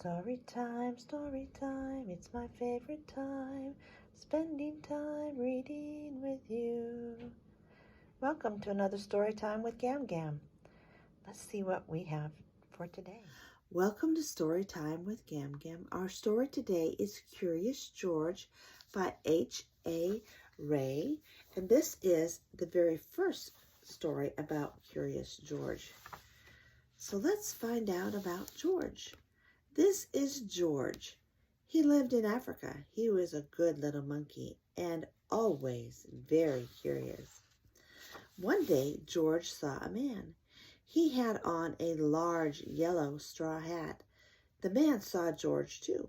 Story time, it's my favorite time, spending time reading with you. Welcome to another story time with Gam Gam. Let's see what we have for today. Welcome to Story Time with Gam Gam. Our story today is Curious George by H.A. Rey, and this is the very first story about Curious George. So let's find out about George. This is George. He lived in Africa. He was a good little monkey and always very curious. One day, George saw a man. He had on a large yellow straw hat. The man saw George too.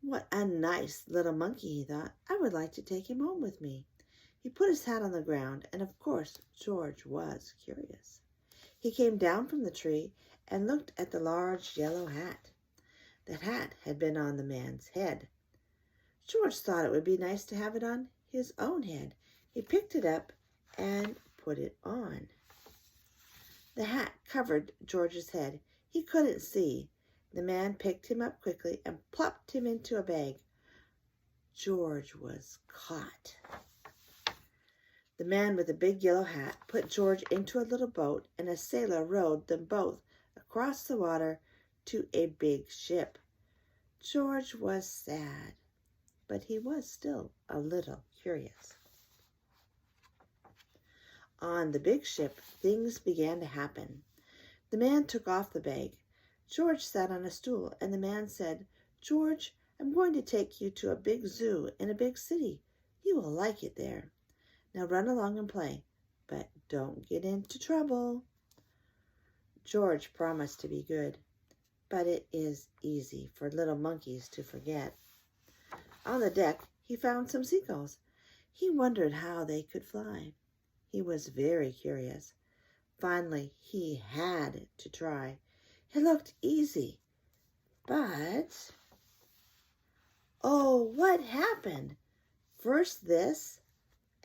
What a nice little monkey, he thought. I would like to take him home with me. He put his hat on the ground, and of course, George was curious. He came down from the tree and looked at the large yellow hat. That hat had been on the man's head. George thought it would be nice to have it on his own head. He picked it up and put it on. The hat covered George's head. He couldn't see. The man picked him up quickly and plopped him into a bag. George was caught. The man with the big yellow hat put George into a little boat, and a sailor rowed them both across the water to a big ship. George was sad, but he was still a little curious. On the big ship, things began to happen. The man took off the bag. George sat on a stool, and the man said, "George, I'm going to take you to a big zoo in a big city. You will like it there. Now run along and play, but don't get into trouble." George promised to be good, but it is easy for little monkeys to forget. On the deck, he found some seagulls. He wondered how they could fly. He was very curious. Finally, he had to try. It looked easy, but... oh, what happened? First this,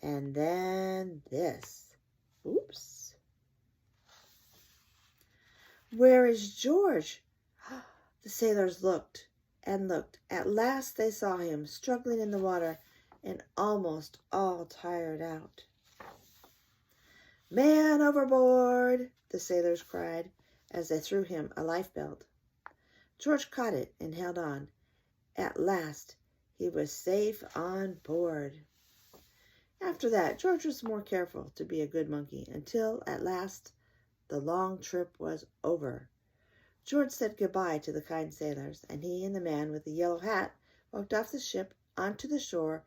and then this. Oops. Where is George? The sailors looked and looked. At last they saw him struggling in the water and almost all tired out. "Man overboard!" the sailors cried as they threw him a lifebelt. George caught it and held on. At last he was safe on board. After that, George was more careful to be a good monkey until, at last, the long trip was over. George said goodbye to the kind sailors, and he and the man with the yellow hat walked off the ship onto the shore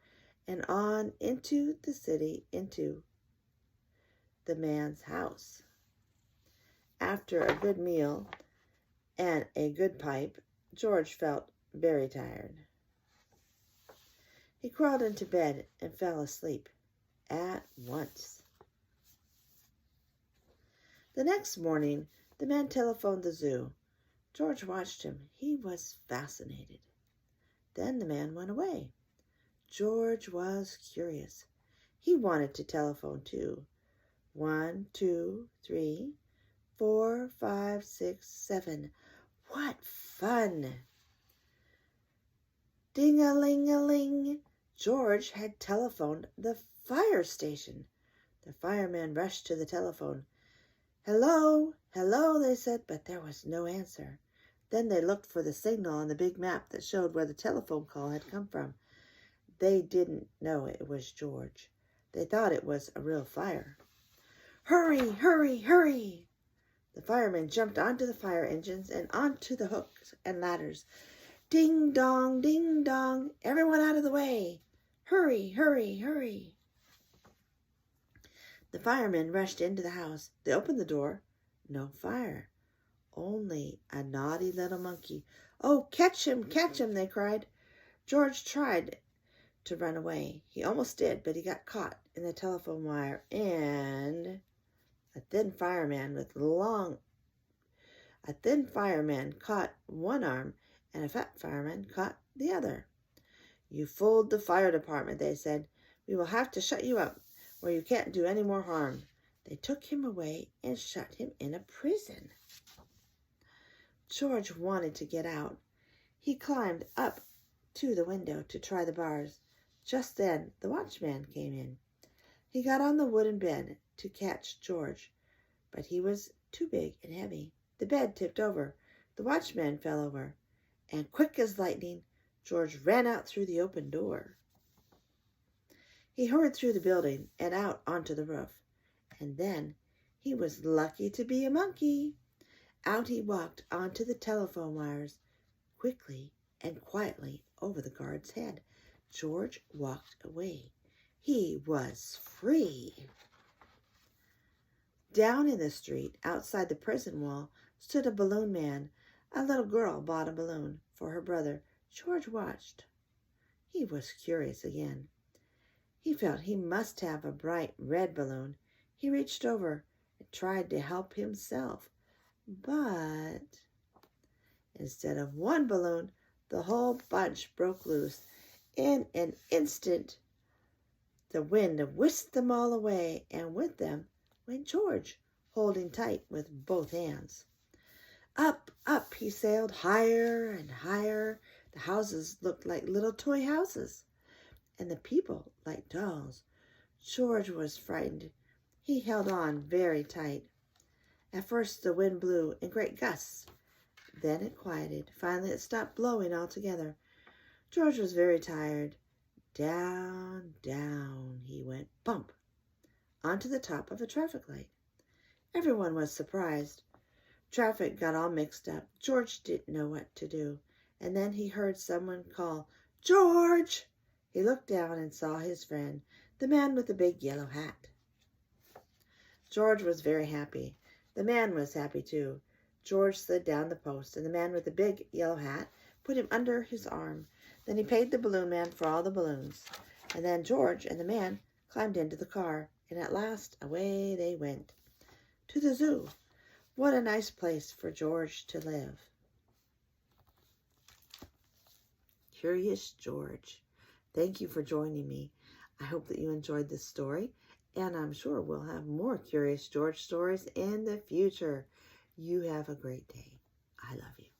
and on into the city, into the man's house. After a good meal and a good pipe, George felt very tired. He crawled into bed and fell asleep at once. The next morning, the man telephoned the zoo. George watched him. He was fascinated. Then the man went away. George was curious. He wanted to telephone too. 1, 2, 3, 4, 5, 6, 7. What fun! Ding-a-ling-a-ling. George had telephoned the fire station. The firemen rushed to the telephone. "Hello, hello," they said, but there was no answer. Then they looked for the signal on the big map that showed where the telephone call had come from. They didn't know it was George. They thought it was a real fire. "Hurry, hurry, hurry!" The firemen jumped onto the fire engines and onto the hooks and ladders. Ding dong, ding dong, everyone out of the way. Hurry, hurry, hurry. The firemen rushed into the house. They opened the door. No fire. Only a naughty little monkey. "Oh, catch him, they cried. George tried to run away. He almost did, but he got caught in the telephone wire, and a thin fireman caught one arm, and a fat fireman caught the other. "You fooled the fire department," they said. "We will have to shut you up where you can't do any more harm." They took him away and shut him in a prison. George wanted to get out. He climbed up to the window to try the bars. Just then the watchman came in. He got on the wooden bed to catch George, but he was too big and heavy. The bed tipped over. The watchman fell over, and quick as lightning, George ran out through the open door. He hurried through the building and out onto the roof, and then he was lucky to be a monkey. Out he walked onto the telephone wires, quickly and quietly over the guard's head. George walked away. He was free. Down in the street, outside the prison wall, stood a balloon man. A little girl bought a balloon for her brother. George watched. He was curious again. He felt he must have a bright red balloon. He reached over and tried to help himself. But instead of one balloon, the whole bunch broke loose. In an instant, the wind whisked them all away, and with them went George, holding tight with both hands. Up, up he sailed, higher and higher. The houses looked like little toy houses, and the people like dolls. George was frightened. He held on very tight. At first the wind blew in great gusts. Then it quieted. Finally it stopped blowing altogether. George was very tired. Down, down he went, bump, onto the top of a traffic light. Everyone was surprised. Traffic got all mixed up. George didn't know what to do. And then he heard someone call, "George!" He looked down and saw his friend, the man with the big yellow hat. George was very happy. The man was happy too. George slid down the post, and the man with the big yellow hat put him under his arm. Then he paid the balloon man for all the balloons. And then George and the man climbed into the car, and at last away they went. To the zoo. What a nice place for George to live. Curious George. Thank you for joining me. I hope that you enjoyed this story, and I'm sure we'll have more Curious George stories in the future. You have a great day. I love you.